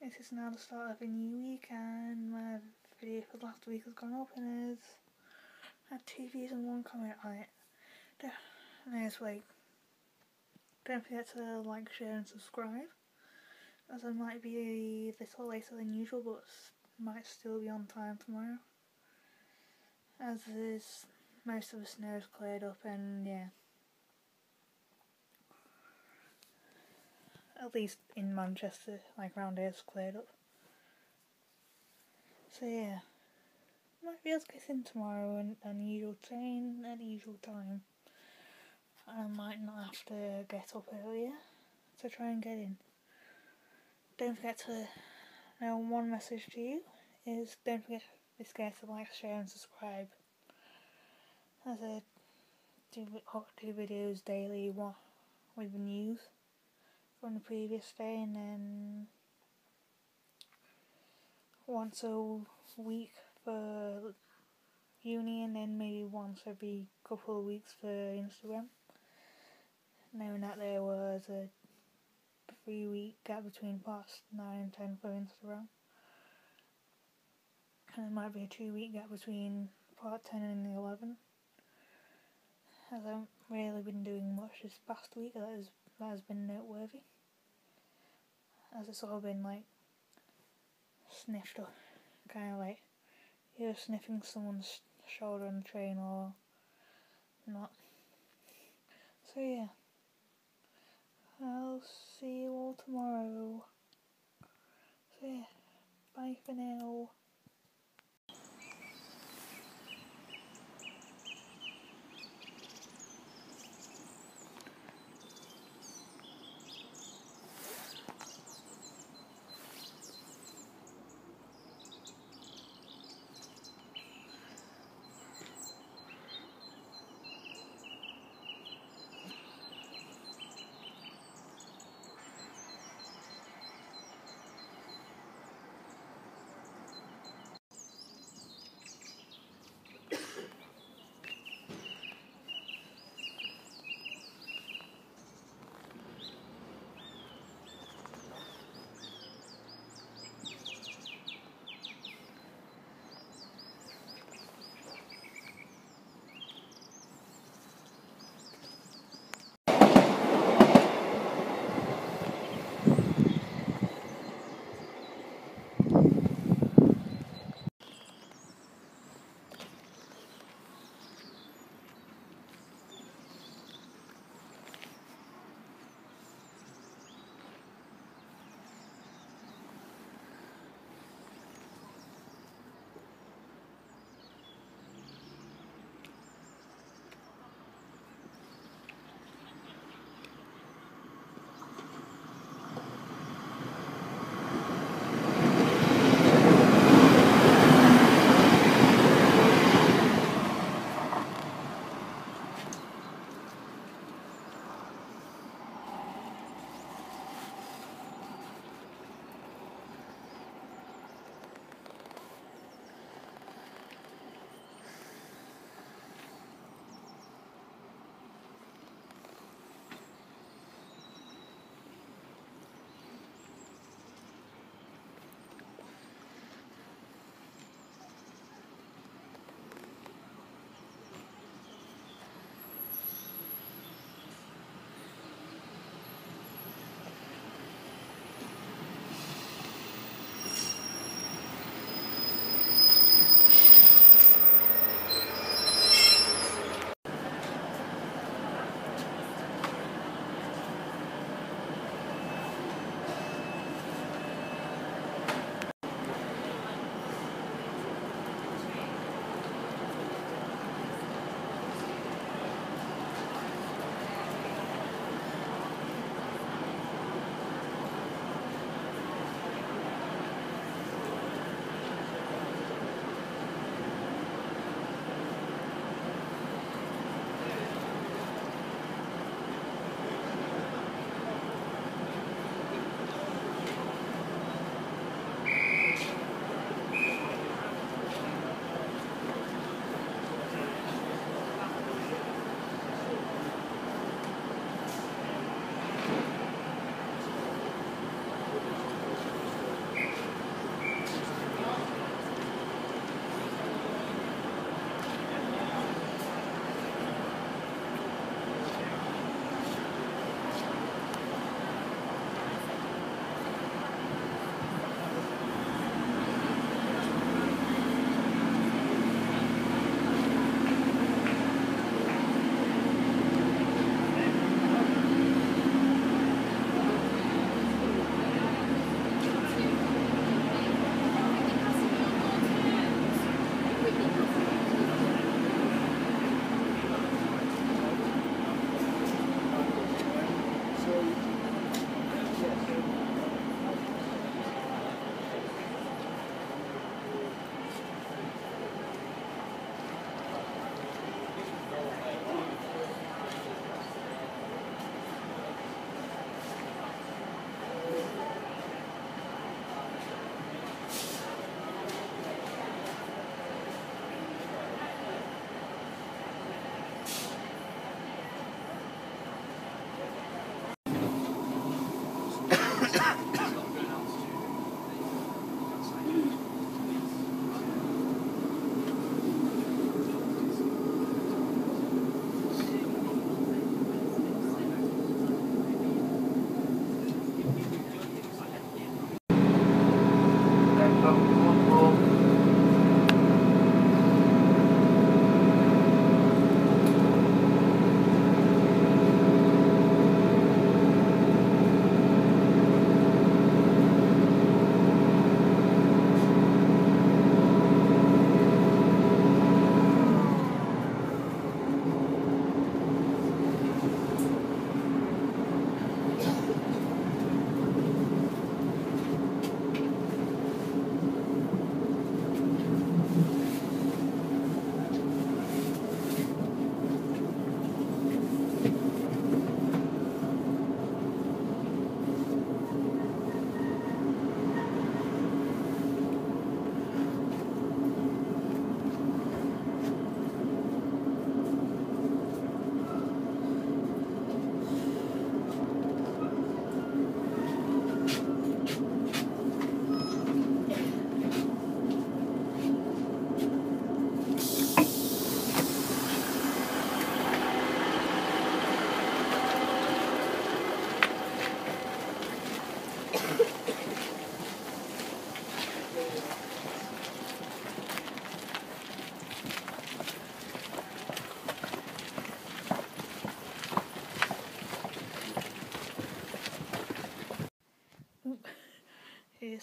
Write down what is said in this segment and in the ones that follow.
This is now the start of a new week, and my video for last week has gone up and has had 2 views and 1 comment on it. And it's like, don't forget to like, share and subscribe, as I might be a little later than usual, but might still be on time tomorrow, as most of the snow's cleared up, and yeah, at least in Manchester, like around here, it's cleared up. So yeah, might be able to get in tomorrow and an usual train at the usual time. I might not have to get up earlier to try and get in. Don't forget to, one message to you is, don't forget to like, share and subscribe, as I do videos daily with the news from the previous day, and then once a week for uni, and then maybe once every couple of weeks for Instagram, knowing that there was a 3-week gap between parts 9 and 10 for Instagram, and there might be a 2-week gap between part 10 and 11, as I haven't really been doing much this past week that has been noteworthy, as it's all been like sniffed up, kind of like you're sniffing someone's shoulder on the train or not. So yeah, I'll see you all tomorrow. So yeah, bye for now.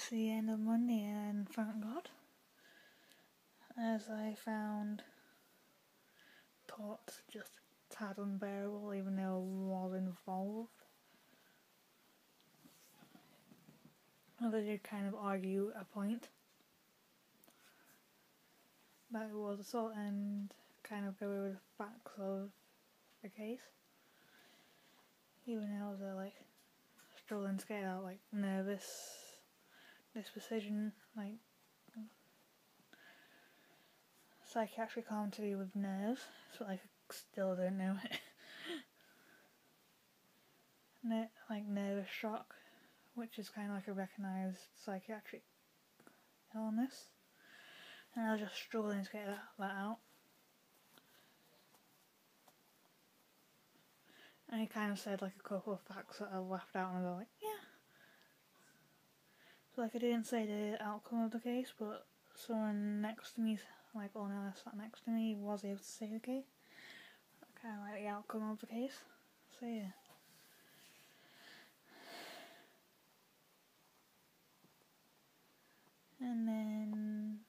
it's the end of Monday, and thank God, as I found thoughts just a tad unbearable, even though I was involved. Although they did kind of argue a point that it was assault and kind of go over the facts of the case. Even though I was like struggling to get out, like nervous disposition, like psychiatric harm to do with nerves, so like I still don't know it. Like nervous shock, which is kind of like a recognised psychiatric illness, and I was just struggling to get that out. And he kind of said like a couple of facts that I left out, and I was like, yeah. So like I didn't say the outcome of the case, but someone next to me, like on a sat next to me, was able to say the case. Kind of like the outcome of the case. So yeah. And then,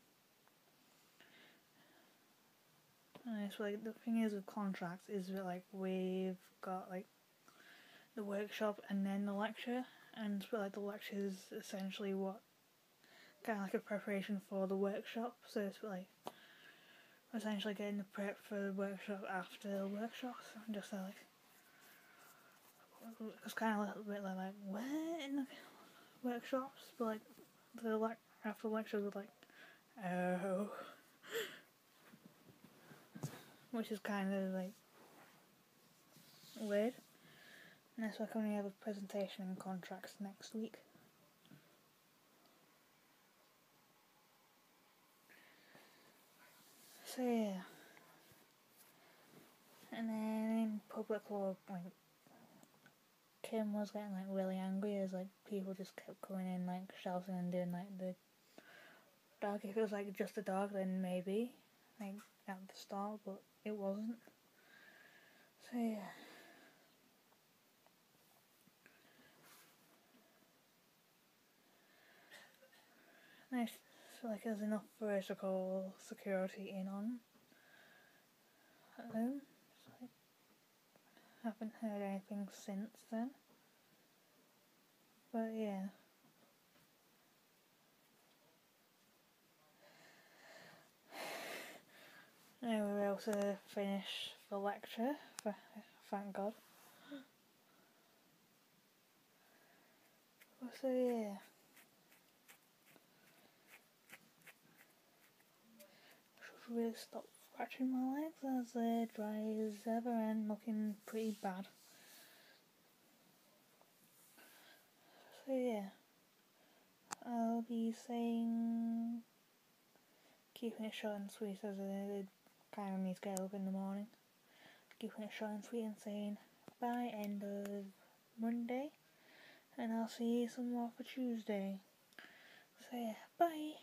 so like the thing is with contracts is that like we've got like the workshop and then the lecture, and so like the lecture is essentially what kind of like a preparation for the workshop. So it's like essentially getting the prep for the workshop after the workshop. So I'm just like it's kind of a little bit like what in the workshops, but like after the lecture was like oh. Which is kind of like weird. And that's why I only have a presentation and contracts next week. So yeah. And then in public law, like Kim was getting like really angry as like people just kept coming in like shouting and doing like the dog. If it was like just a dog, then maybe like at the start, but it wasn't. So yeah. Nice. So like there's enough for us to call security in on at home. So I haven't heard anything since then. But yeah. Now we're able to finish the lecture, thank God. So yeah. Should really stop scratching my legs as they're dry as ever and looking pretty bad. So yeah. I'll be saying keeping it short and sweet as I kind of need to get up in the morning. Keeping it short and sweet and saying bye end of Monday, and I'll see you some more for Tuesday. So yeah, bye.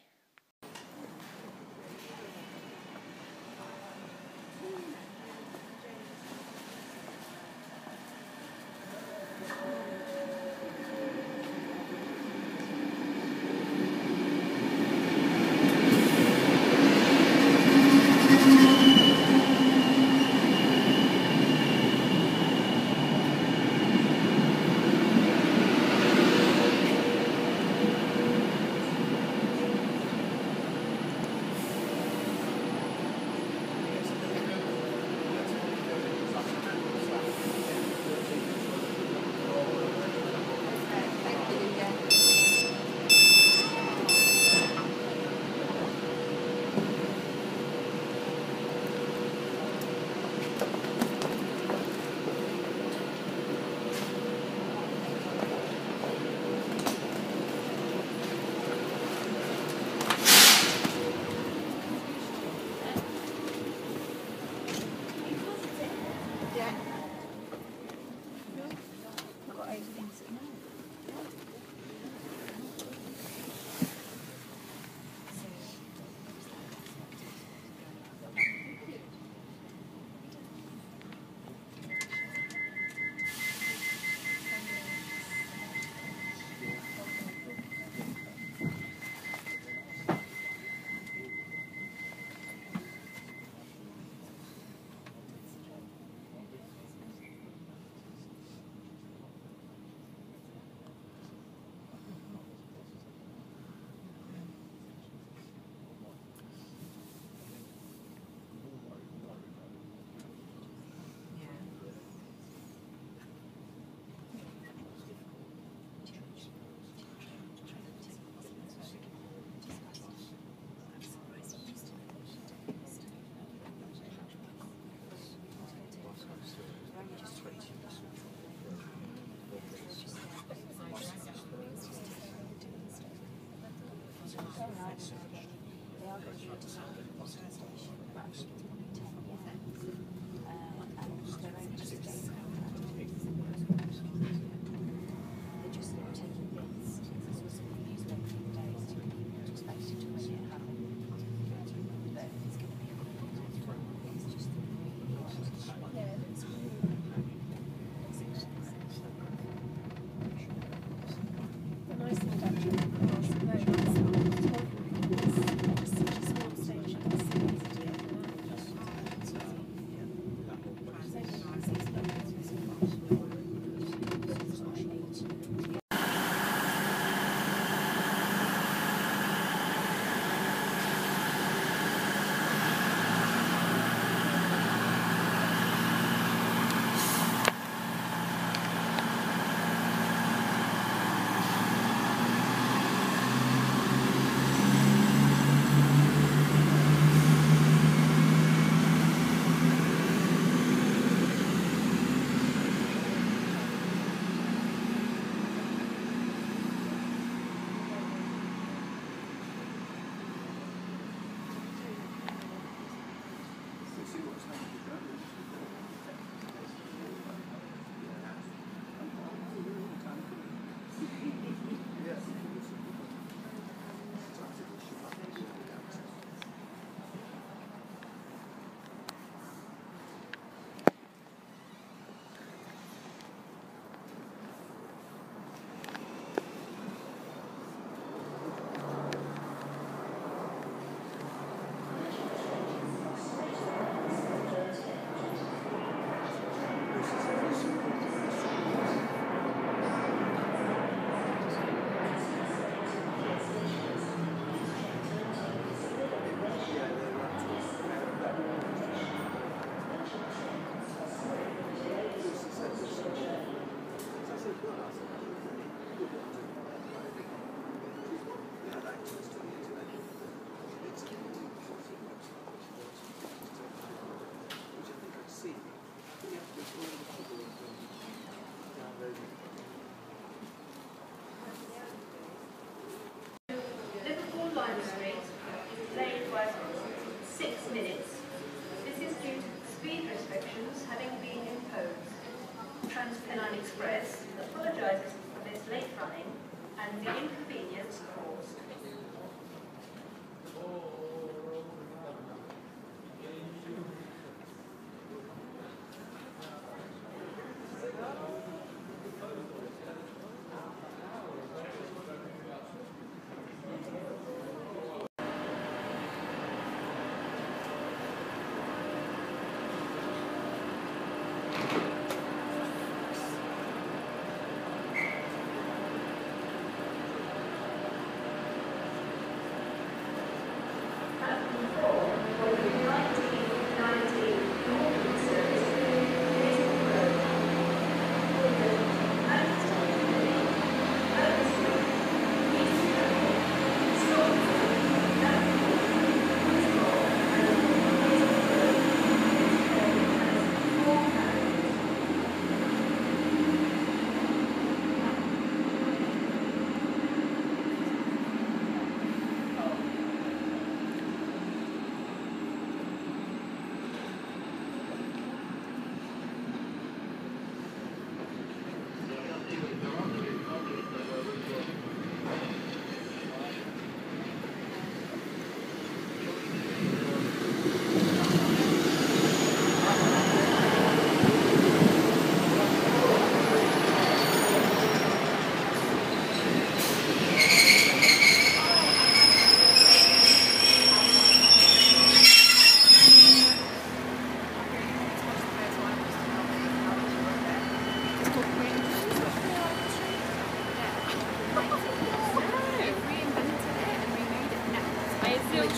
Liverpool Lime Street is delayed by 6 minutes. This is due to speed restrictions having been imposed. TransPennine Express apologises for this late running and the inconvenience caused.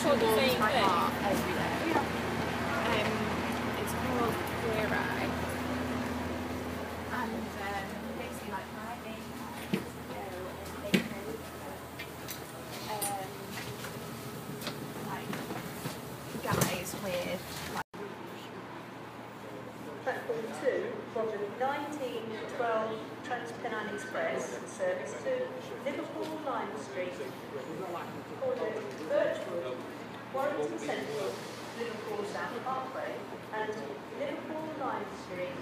called the same thing. It's called Queer Eye. And basically like my main like guys with like Platform 2 from the 1912 TransPennine Express service to Liverpool Lime Street. Ordered City Central, Liverpool South Parkway, and Liverpool Lime Street.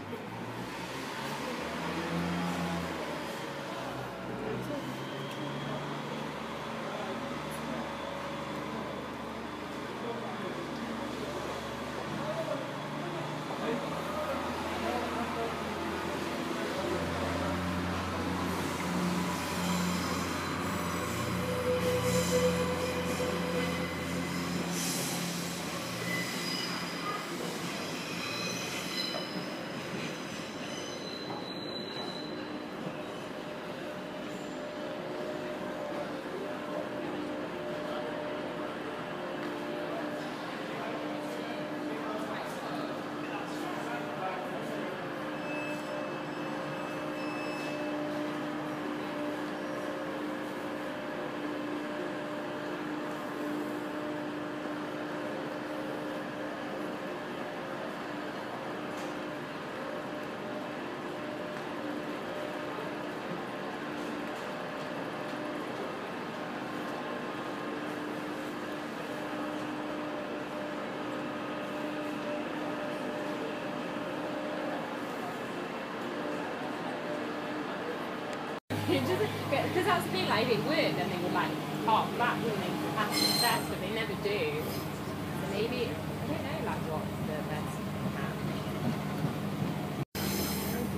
Because that's the thing, like, if it worked, then they would, like, park back, wouldn't they, after the test, but they never do. So maybe, I don't know, like, what the best can.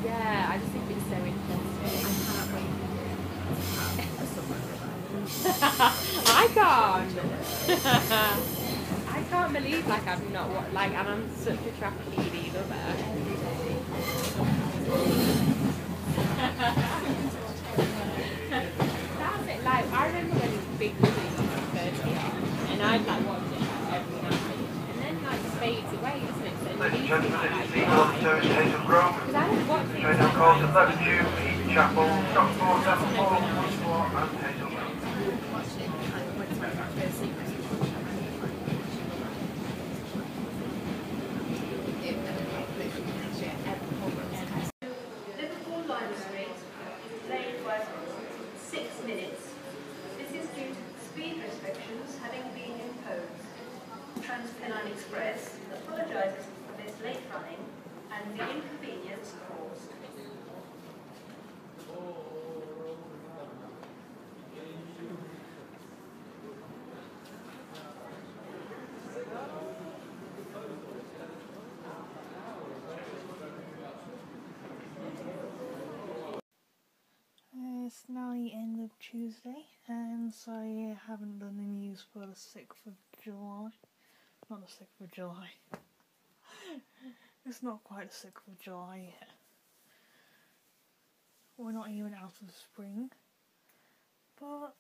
Yeah, I just think it's so interesting. I can't wait to I can't. I can't believe, like, I've not watched, like, and I'm such a track TV lover. That's it, like, I remember when Big Brother used to first hit, and I'd, like, watch it, like, every night, and then, like, it fades away, doesn't it? So Ladies and you gentlemen, like, this is Eagle on the Terrace, Hazel Grove. because I was watching it, Train of course at left tube, East Chapel, Stockport, Devonport, Westport and Hazel Grove. Liverpool Lime Street, delayed by 6 minutes. This is due to speed restrictions having been imposed. TransPennine Express apologises for this late running and the inconvenience caused. It's now the end of Tuesday, and so I haven't done the news for the 6th of July. Not the 6th of July. It's not quite the 6th of July yet. We're not even out of spring. But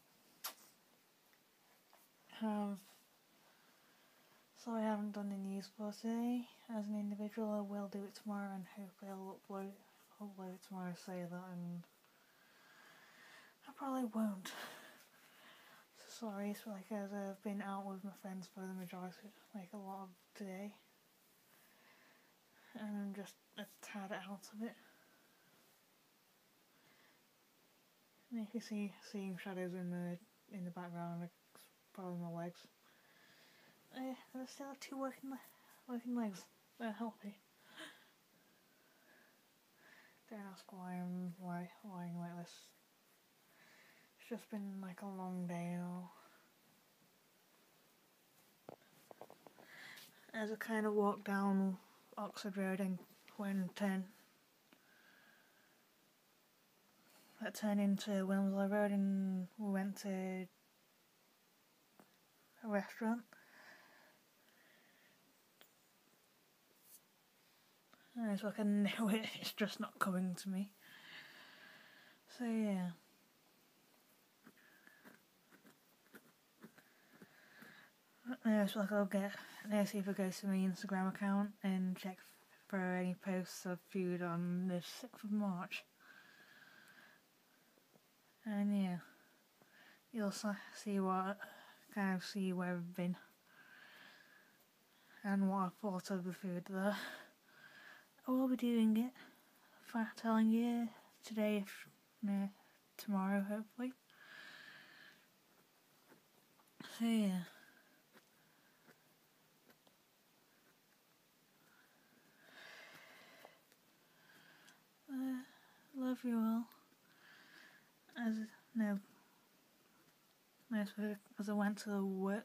so I haven't done the news for today. As an individual, I will do it tomorrow, and hopefully I'll upload it tomorrow, say that, and I probably won't. So sorry, it's like as I've been out with my friends for the majority, like a lot of today, and I'm just a tad out of it. And if you seeing shadows in the background, it's probably my legs. I still have 2 working legs. They're healthy. Don't ask why I'm lying like this. It's just been like a long day now. As I kind of walked down Oxford Road and went turn into Wilmslow Road, and we went to a restaurant. And it's like I know it, it's just not coming to me. So yeah. It's like I'll see if I go to my Instagram account and check for any posts of food on the 6th of March. And yeah, you'll see where I've been and what I thought of the food there. I will be doing it, telling you today, tomorrow hopefully. So yeah, you all. As I went to the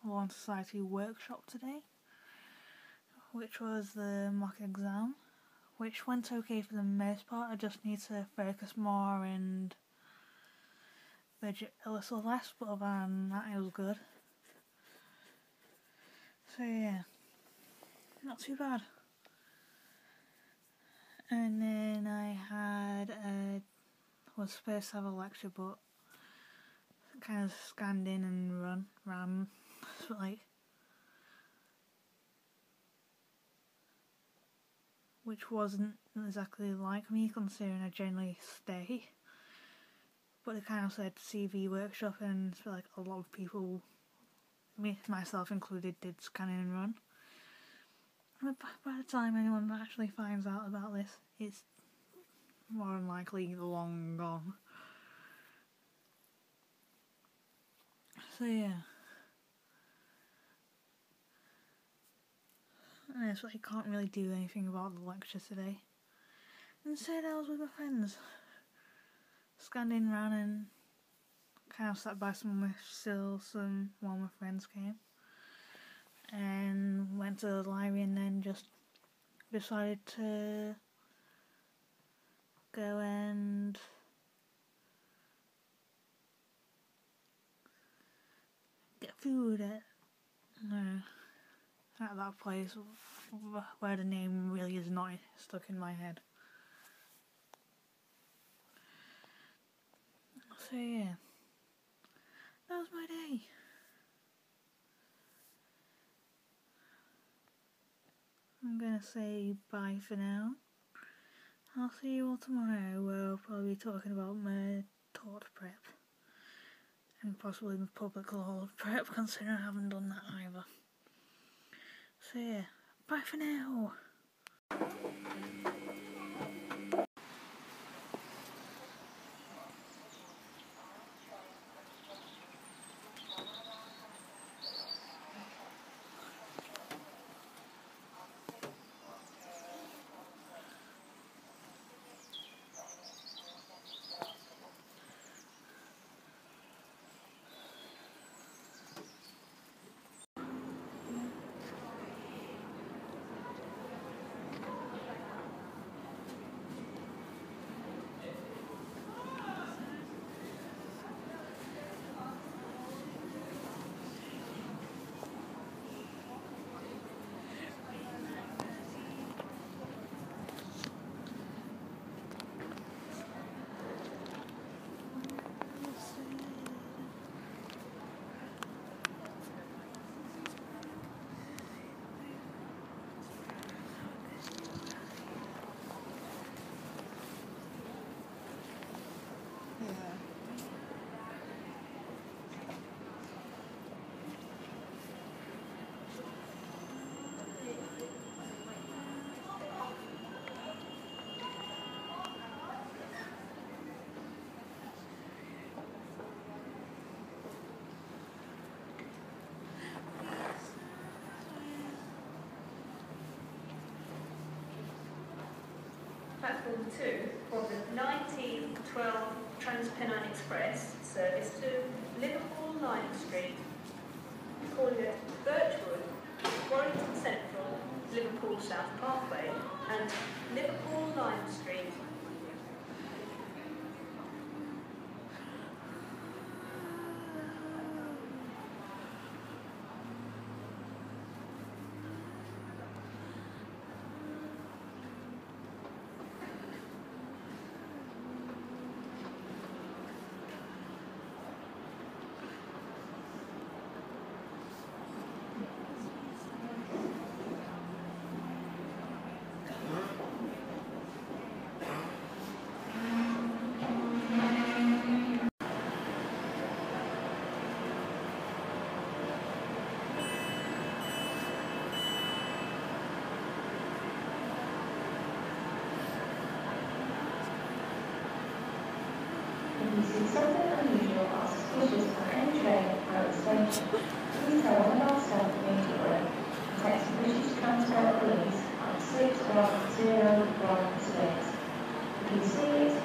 Lawn Society workshop today, which was the mock exam, which went okay for the most part. I just need to focus more and budget a little less, but other than that it was good. So yeah, not too bad. And then I was supposed to have a lecture, but kind of scanned in and ran, like, which wasn't exactly like me considering I generally stay. But it kind of said CV workshop, and like a lot of people, myself included, did scan in and run. And by the time anyone actually finds out about this, it's more than likely long gone. So yeah. And so I can't really do anything about the lecture today. Instead I was with my friends. Scanned in, ran, and kind of sat by one of my friends came. And went to the library and then just decided to go and get food at that place where the name really is not stuck in my head. So yeah, that was my day. I'm gonna say bye for now. I'll see you all tomorrow, where I'll probably be talking about my tort prep. And possibly my public law prep, considering I haven't done that either. So yeah, bye for now. Platform 2 for the 1912 Transpennine Express service to Liverpool Lime Street, calling at Birchwood, Warrington Central, Liverpool South Parkway and Liverpool Lime Street. If you see something unusual or suspicious on any train or at the station, please tell one of our staff immediately. Text British Transport Police on 61016. If you see it,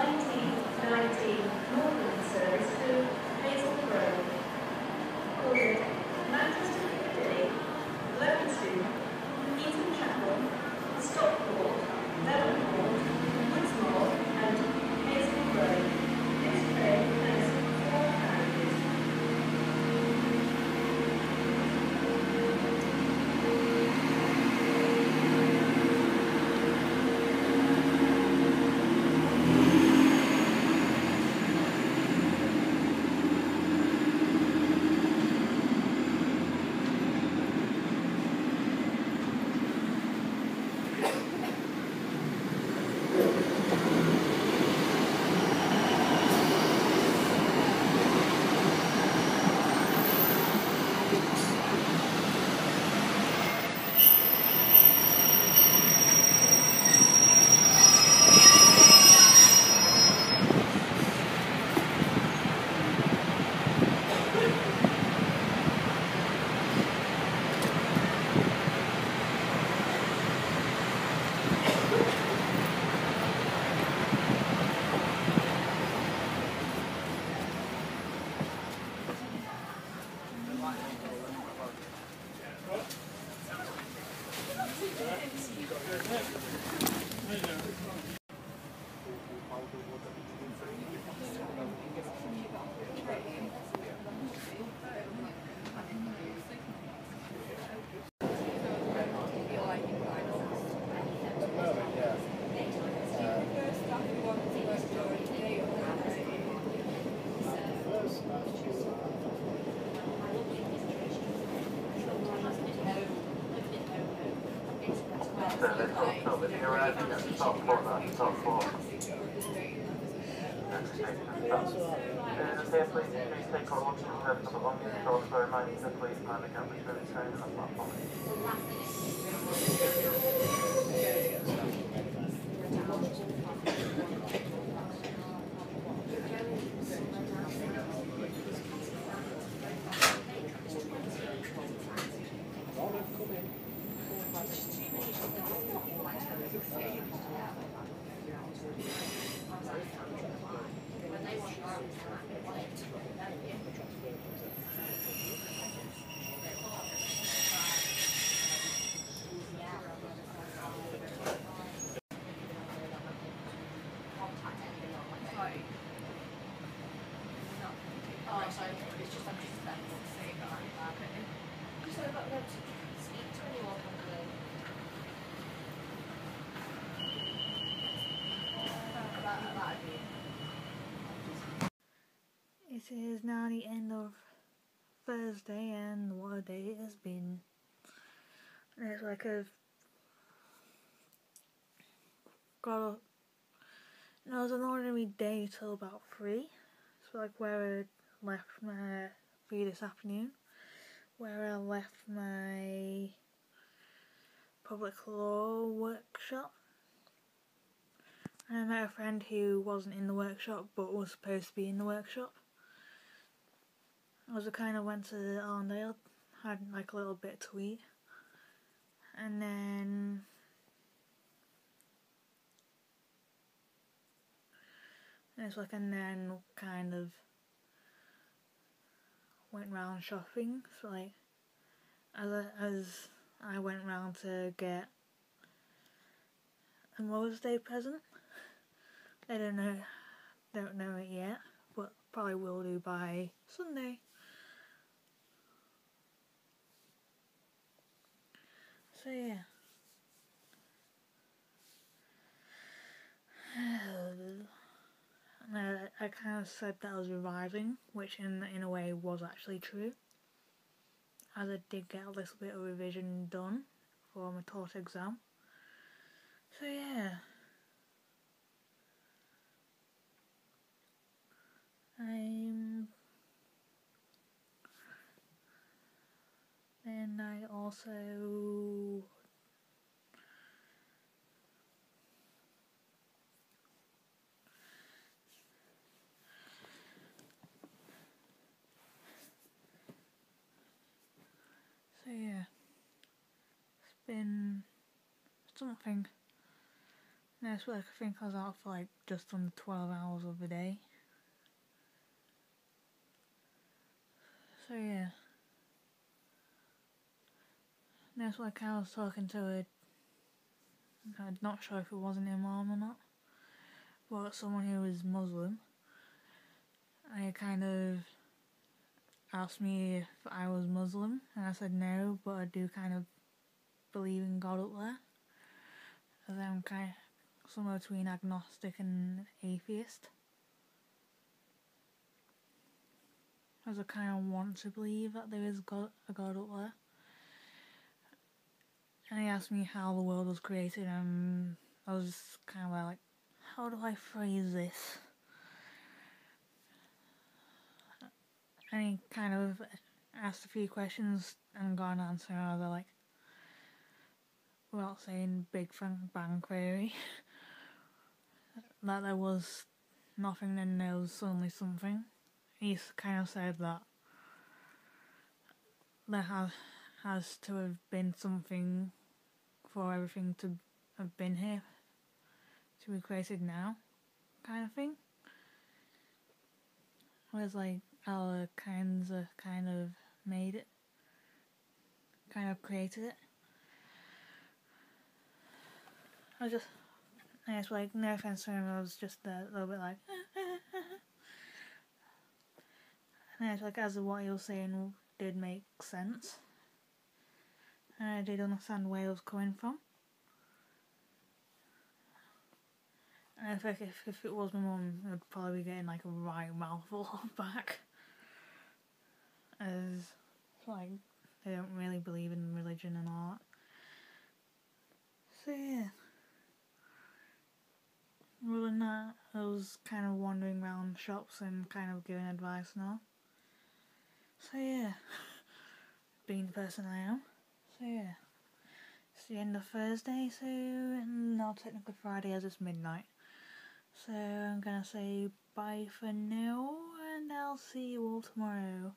1919 Northern service to Hazel Grove. Called Manchester Piccadilly, Leamington, Eton Chapel, Stockport, Leavenworth, Woodsmore and Hazel Grove. This train has 4 carriages. It is now the end of Thursday, and what a day it has been. And it's like I've got up. No, it was an ordinary day till about 3. So like where I left my 3 this afternoon, where I left my public law workshop. And I met a friend who wasn't in the workshop but was supposed to be in the workshop. I kind of went to Arndale, had like a little bit to eat, and then kind of went round shopping. So like as I went round to get a Mother's Day present. I don't know it yet, but probably will do by Sunday. So yeah. I kind of said that I was revising, which in a way was actually true, as I did get a little bit of revision done for my taught exam. So yeah. And I also so yeah, it's been something. Next week I think I was out for like just under 12 hours of the day. So yeah. Next week I was talking to I'm not sure if it was an imam or not, but someone who was Muslim. And he kind of asked me if I was Muslim, and I said no, but I do kind of believe in God up there. As I'm kind of somewhere between agnostic and atheist. As I kind of want to believe that there is a God up there. And he asked me how the world was created, and I was just kind of like, how do I phrase this? And he kind of asked a few questions and got an answer, and I was like, without saying Big Bang Theory, that there was nothing and there was suddenly something. He kind of said that there has to have been something for everything to have been here, to be created now, kind of thing. Whereas like our kinds of kind of made it, kind of created it. I was like, no offense to him, I was just a little bit like, and it's like, as what he was saying did make sense. And I did understand where he was coming from. And I think if it was my mum, I'd probably be getting like a right mouthful back. As, like, they don't really believe in religion and all that. So yeah. Other than that, I was kind of wandering around shops and kind of giving advice now. So yeah. Being the person I am. So yeah. It's the end of Thursday, so now technically Friday as it's midnight. So I'm gonna say bye for now, and I'll see you all tomorrow.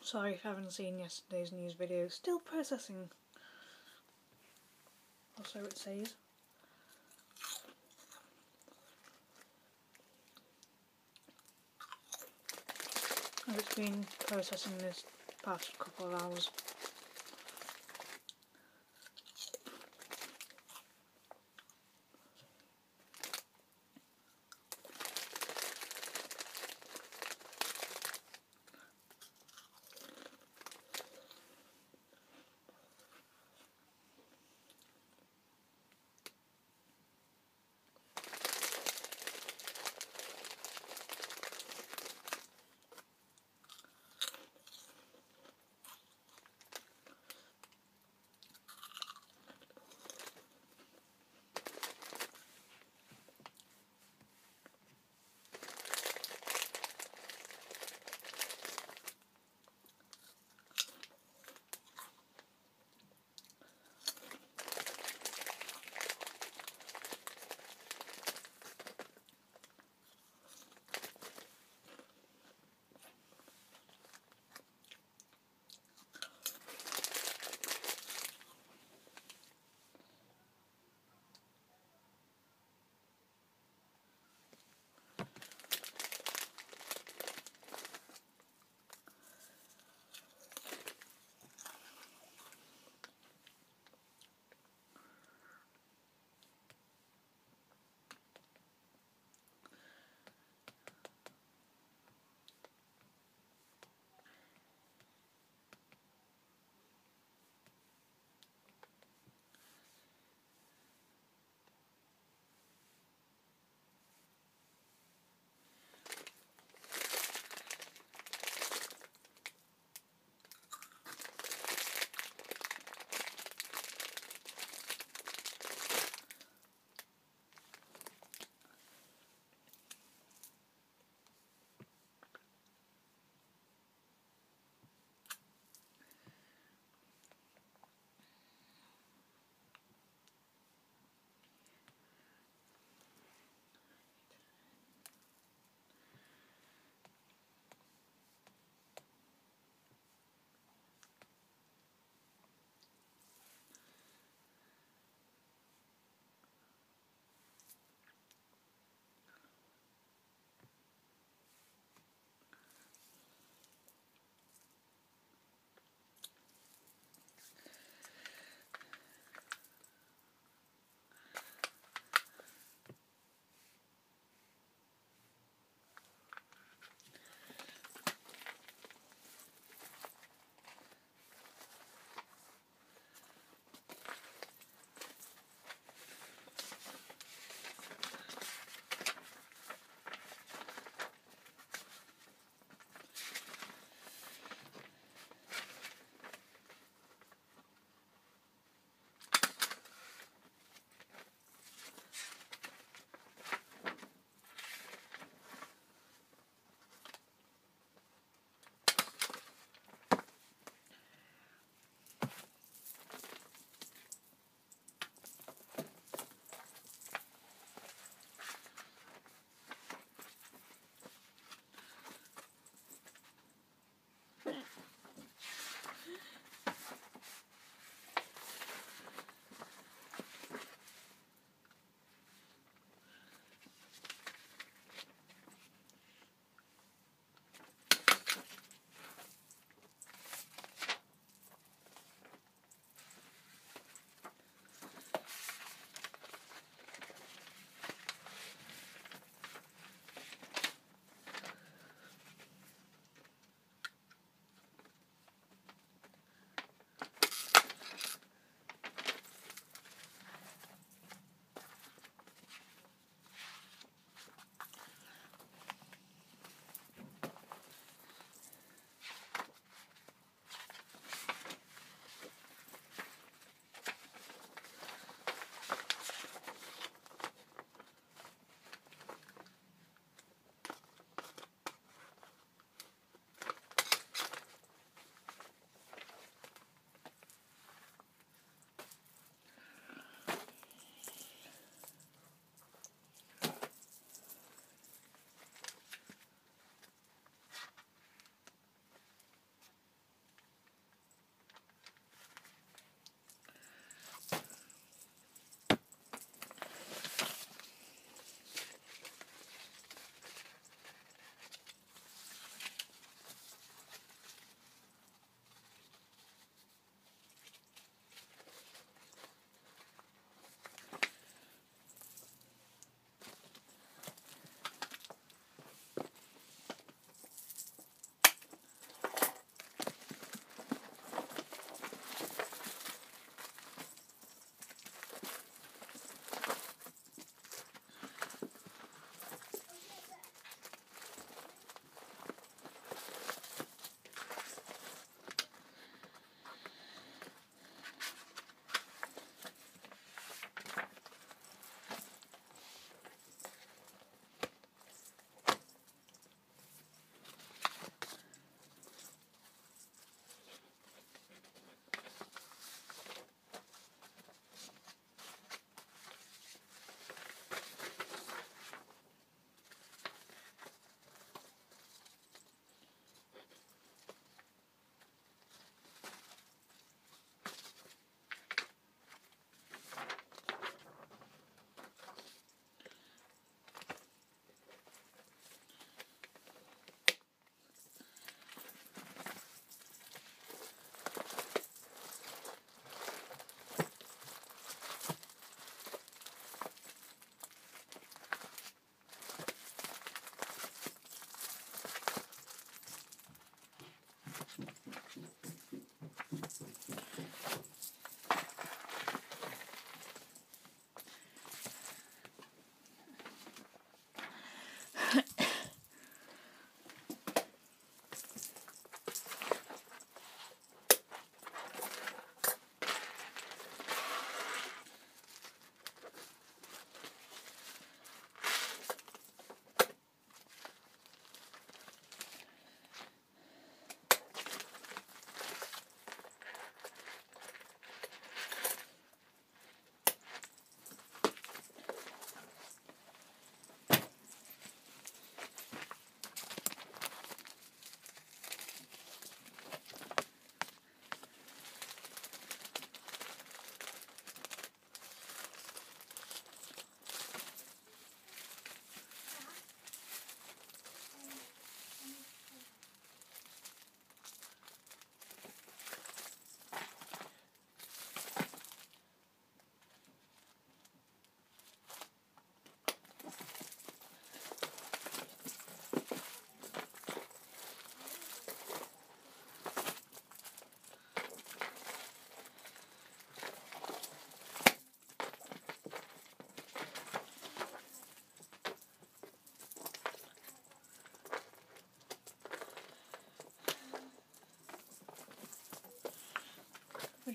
Sorry if you haven't seen yesterday's news video. Still processing. Or so it says. It's been processing this past couple of hours.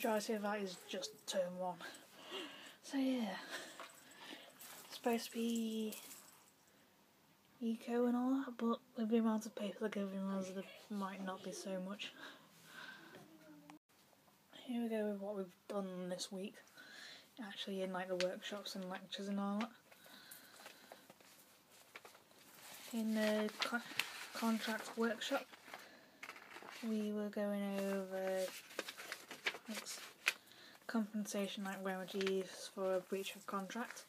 majority of that is just term 1. So yeah, it's supposed to be eco and all that, but with the amount of paper they're giving us, there might not be so much. Here we go with what we've done this week, actually in like the workshops and lectures and all that. In the contract workshop, we were going over like, compensation, like remedies for a breach of contract.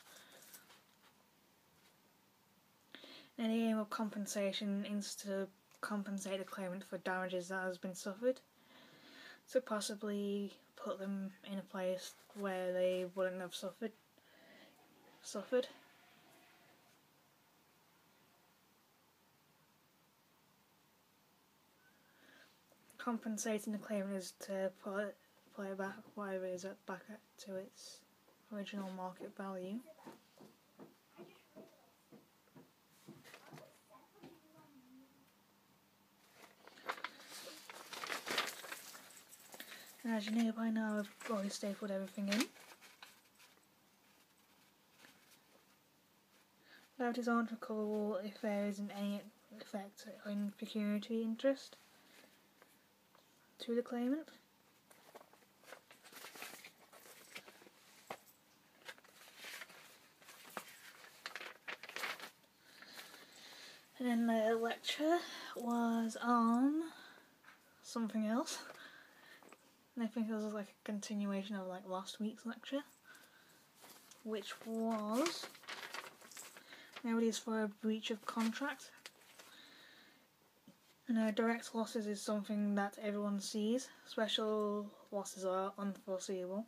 And the aim of compensation is to compensate the claimant for damages that has been suffered, to possibly put them in a place where they wouldn't have suffered. Compensating the claimant is to put it back, whatever it is, back to its original market value. And as you know by now, I've already stapled everything in. Damages aren't recoverable if there isn't any effect on pecuniary interest to the claimant. And then the lecture was on something else. And I think it was like a continuation of like last week's lecture, which was remedies for a breach of contract. And direct losses is something that everyone sees. Special losses are unforeseeable.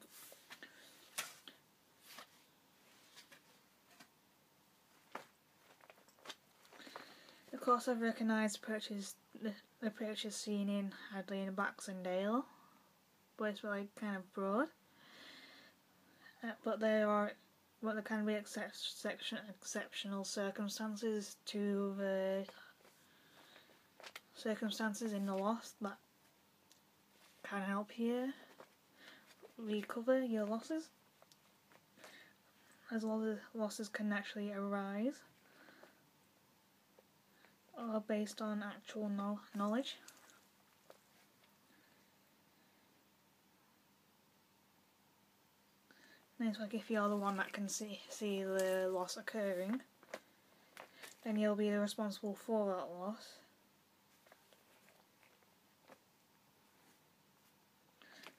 Of course, I've recognised the approaches seen in Hadley and Baxendale, but it's like kind of broad. But there can be exceptional circumstances to the circumstances in the loss that can help you recover your losses, as well as losses can naturally arise or based on actual knowledge. And it's like if you're the one that can see the loss occurring, then you'll be responsible for that loss.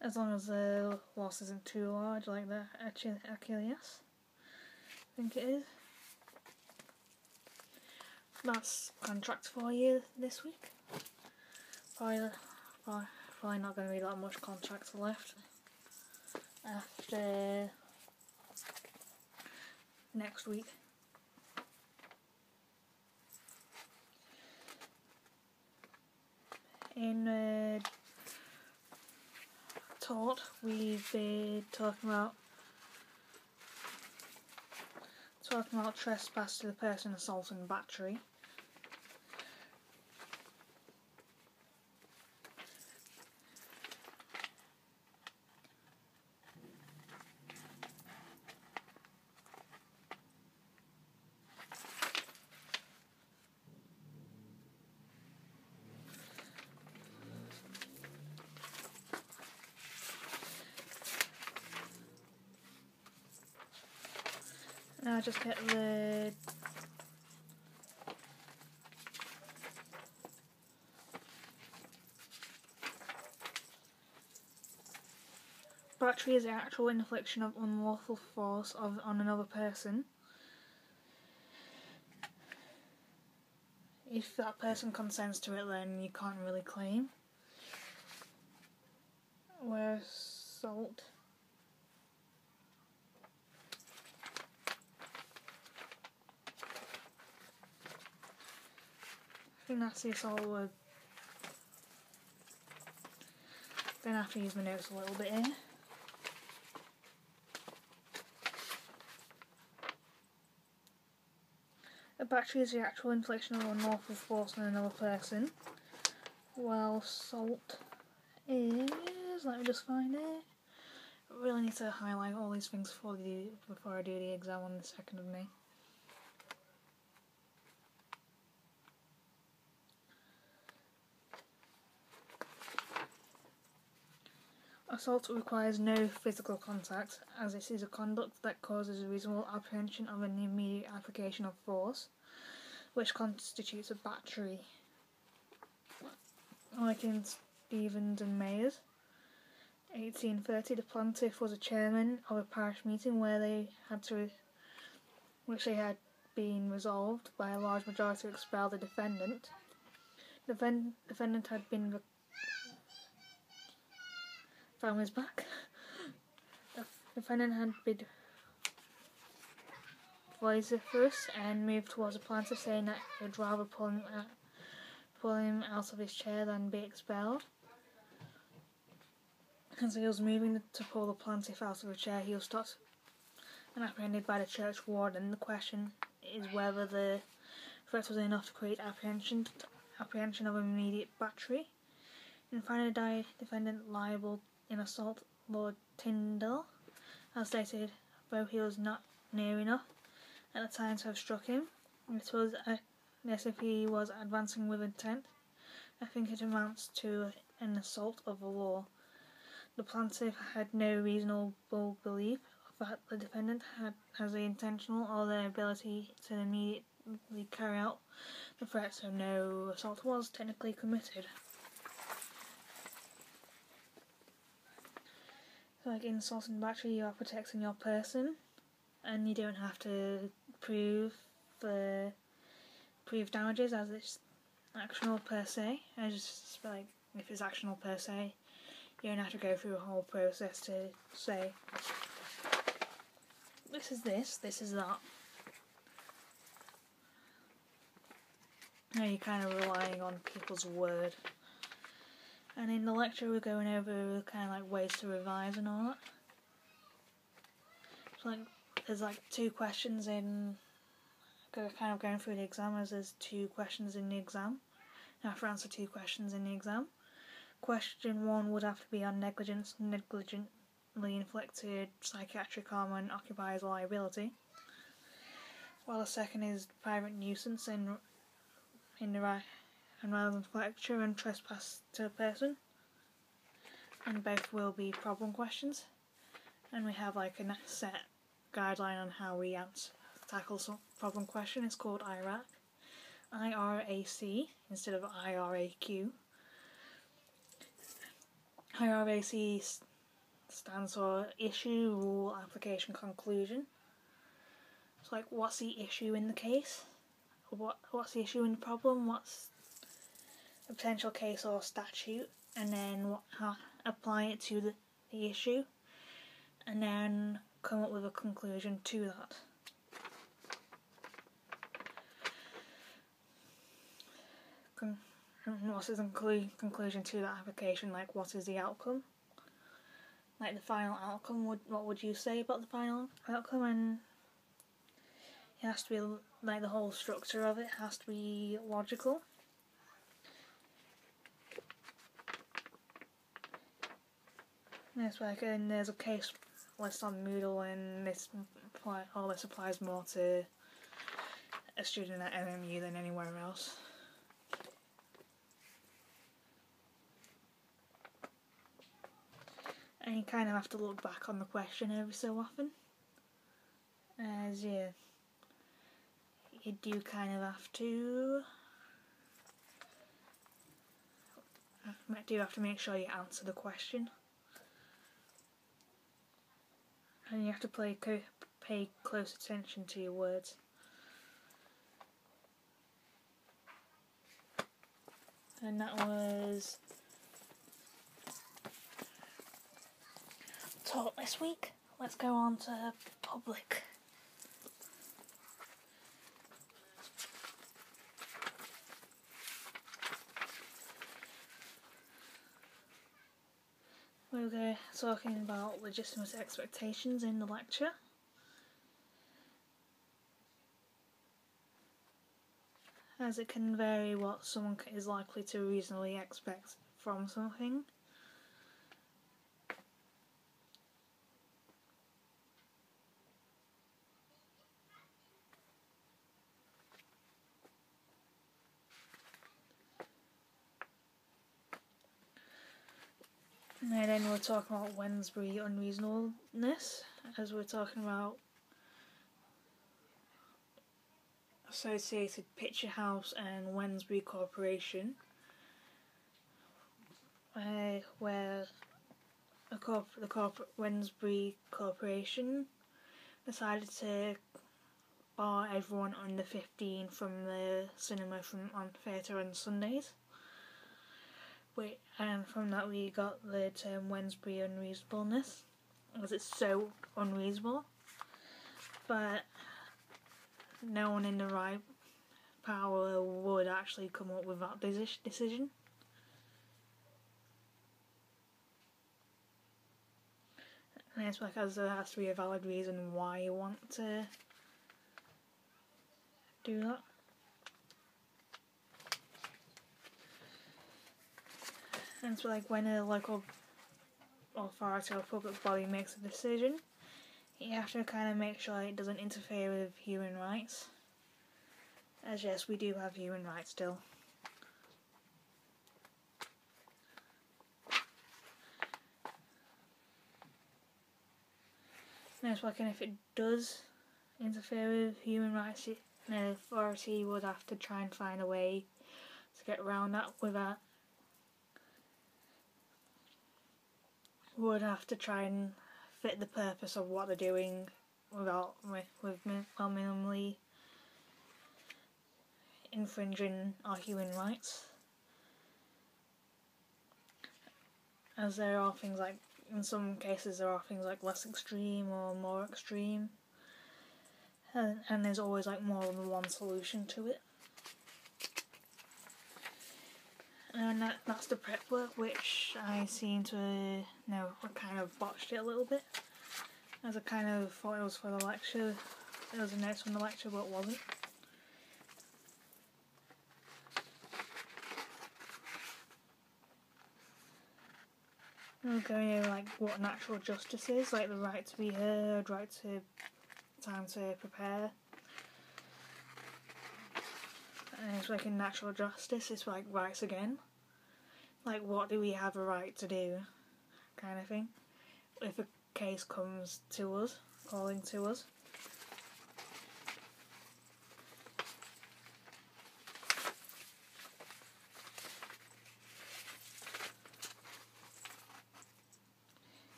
As long as the loss isn't too large, like the Achilles, I think it is. That's contract for you this week. Probably not going to be that much contracts left after next week. In taught, we've been talking about trespass to the person, assault and battery. Now just get the battery is the actual infliction of unlawful force on another person. If that person consents to it, then you can't really claim. Whereas assault, I think that's the assault word. Then I have to use my notes a little bit here. A battery is the actual infliction of unlawful force on another person, while assault is, let me just find it, need to highlight all these things before I do the exam on the 2nd of May. Assault requires no physical contact, as it is a conduct that causes a reasonable apprehension of an immediate application of force, which constitutes a battery. Like in Stevens and Mayers, 1830, the plaintiff was a chairman of a parish meeting which they had been resolved by a large majority to expel the defendant. The defendant had been family's back. The defendant had been vociferous and moved towards the plaintiff, saying that he would rather pull him out of his chair than be expelled. As he was moving to pull the plaintiff out of the chair, he was stopped and apprehended by the church warden. The question is whether the threat was enough to create apprehension of immediate battery. In finding the defendant liable in assault, Lord Tyndall has stated, though he was not near enough at the time to have struck him, it was as if he was advancing with intent. I think it amounts to an assault of the law. The plaintiff had no reasonable belief that the defendant has the intentional or the ability to immediately carry out the threat, so no assault was technically committed. Like in assault and battery, you are protecting your person, and you don't have to prove damages as it's actionable per se. I just feel like if it's actionable per se, you don't have to go through a whole process to say this is this, this is that. Now you're kind of relying on people's word. And in the lecture we're going over kind of like ways to revise and all that. So like there's like 2 questions in, kind of going through the exam as there's 2 questions in the exam. You have to answer 2 questions in the exam. Question 1 would have to be on negligently inflicted psychiatric harm and occupier's liability. While the second is private nuisance in the right and violent lecture and trespass to a person, and both will be problem questions, and we have like a set guideline on how we tackle some problem question. It's called IRAC instead of IRAQ. IRAC stands for issue, rule, application, conclusion. It's like, what's the issue in the case? What's the issue in the problem? What's a potential case or statute, and then apply it to the issue, and then come up with a conclusion to that. What's the conclusion to that application? Like, what is the outcome? Like the final outcome, what would you say about the final outcome? And it has to be like the whole structure of it has to be logical. And there's a case list on Moodle, and this applies more to a student at MMU than anywhere else. And you kind of have to look back on the question every so often, as you do kind of have to make sure you answer the question. And you have to pay close attention to your words. And that was taught this week. Let's go on to public. We're talking about legitimate expectations in the lecture. As it can vary what someone is likely to reasonably expect from something. And then we're talking about Wednesbury unreasonableness, as we're talking about Associated Picture House and Wednesbury Corporation, where the Wednesbury Corporation decided to bar everyone under 15 from the cinema on theatre on Sundays. And from that we got the term Wednesbury unreasonableness, because it's so unreasonable. But no one in the right power would actually come up with that decision. And it's because there has to be a valid reason why you want to do that. And so like when a local authority or public body makes a decision, you have to kind of make sure it doesn't interfere with human rights. As yes, we do have human rights still. And it's like, and if it does interfere with human rights, the authority would have to try and find a way to get around that without. Would have to try and fit the purpose of what they're doing without minimally infringing our human rights. As there are things like, in some cases there are things like less extreme or more extreme, and there's always like more than one solution to it. And that's the prep work, which I seem to I kind of botched it a little bit, as I kind of thought it was for the lecture. It was a notes from the lecture, but it wasn't. We're going over like what natural justice is, like the right to be heard, right to time to prepare. And it's like in natural justice, it's like rights again. Like, what do we have a right to do, kind of thing, if a case comes to us, calling to us.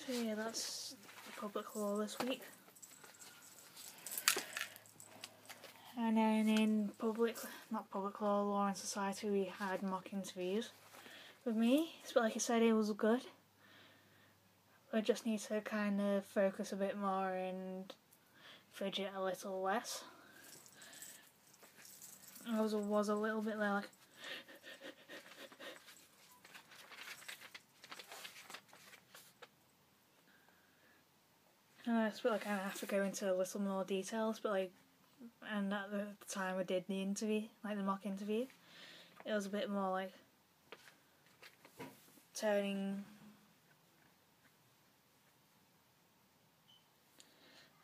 So yeah, that's the public law this week. And then in not public law, Law and Society, we had mock interviews with me. But like I said, it was good. I just need to kind of focus a bit more and fidget a little less. I was a little bit there like... it's like I have to go into a little more details, but like, and at the time I did the interview, like the mock interview, it was a bit more like turning.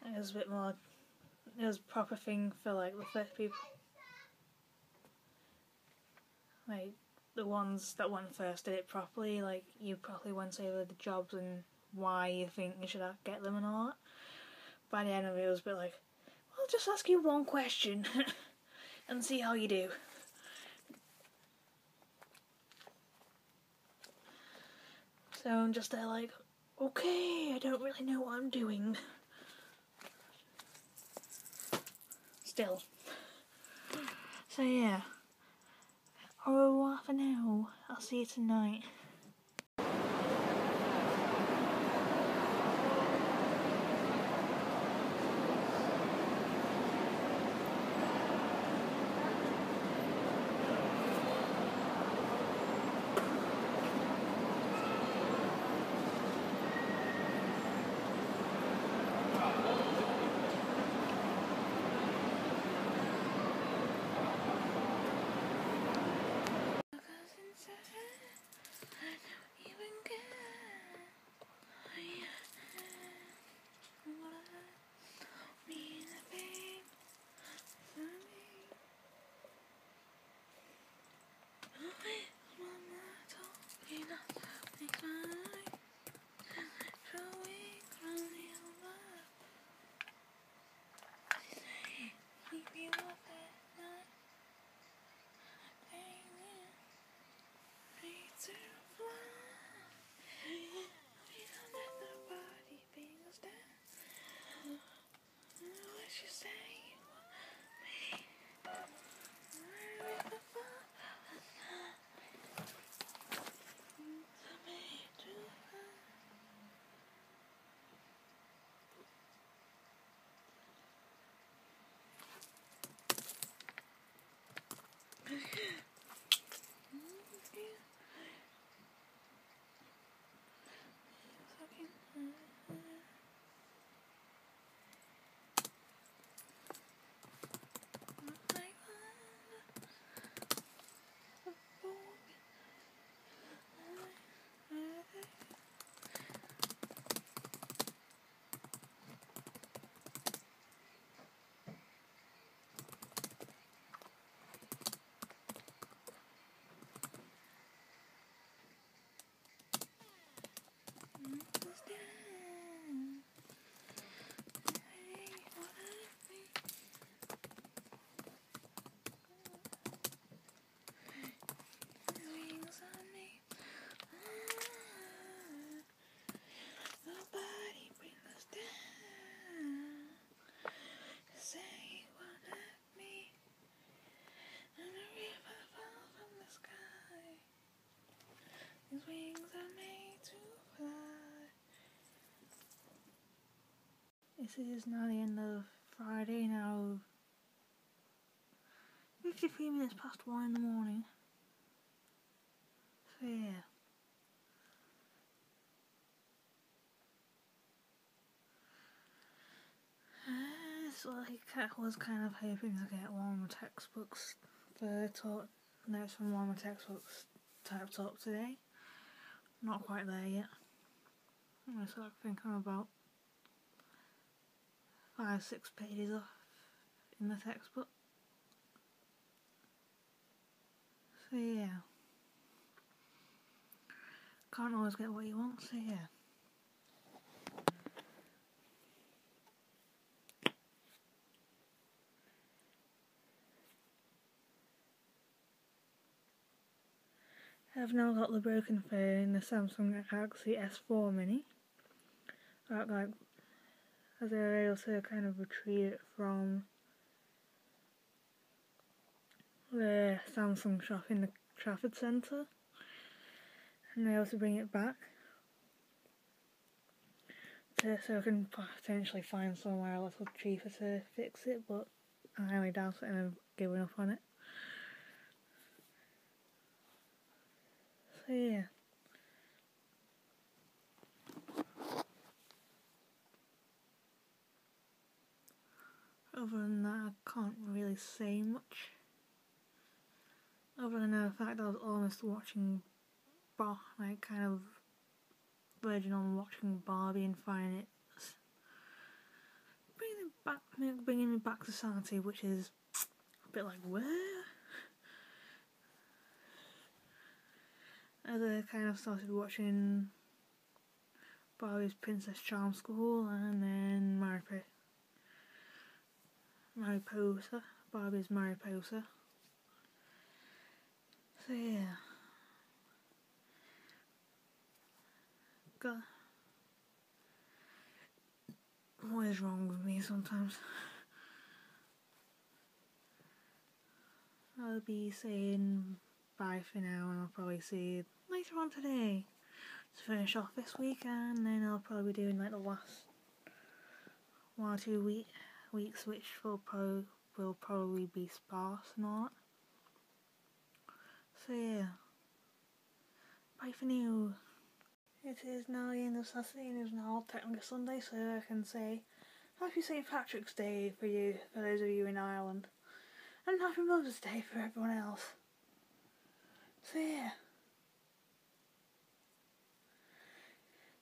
It was a bit more. It was a proper thing for like the first people, like the ones that went first did it properly. Like you properly went over the jobs and why you think you should get them and all that. By the end of it, it was a bit like, I'll just ask you one question and see how you do. So I'm just there like, okay, I don't really know what I'm doing. Still. So yeah. Au revoir for now. I'll see you tonight. you say you His wings are made to fly. This is now the end of Friday now. 53 minutes past 1 in the morning. So yeah. So I was kind of hoping to get one of my textbooks notes from one of my textbooks typed up today. Not quite there yet. So I think I'm about 5-6 pages off in the textbook. So yeah. Can't always get what you want, so yeah. I've now got the broken phone, the Samsung Galaxy S4 Mini. As I were able to kind of retrieve it from the Samsung shop in the Trafford Centre, and I also bring it back so I can potentially find somewhere a little cheaper to fix it, but I highly doubt it and I've given up on it. So yeah. Other than that, I can't really say much. Other than the fact I was almost watching kind of verging on watching Barbie and finding it bringing me back to sanity, which is a bit like, where? As I kind of started watching Barbie's Princess Charm School and then Barbie's Mariposa. So yeah. What is wrong with me sometimes? I'll be saying bye for now, and I'll probably see you later on today to finish off this week, and then I'll probably be doing like the last 1 or 2 weeks, which will probably be sparse and all that. So yeah, bye for now. It is now the end of Saturday, and it is now technically Sunday, so I can say Happy St. Patrick's Day for those of you in Ireland, and Happy Mother's Day for everyone else. So yeah,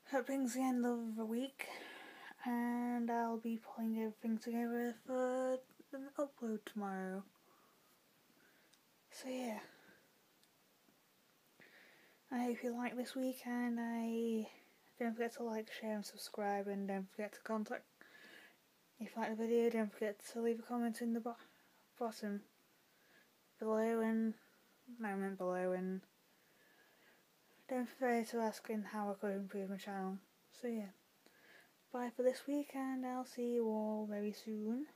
that brings the end of the week, and I'll be pulling everything together for an upload tomorrow. So yeah, I hope you like this week, and don't forget to like, share and subscribe, and don't forget to contact. If you like the video, don't forget to leave a comment in the bottom below, and don't forget to ask how I could improve my channel. So yeah, bye for this week, and I'll see you all very soon.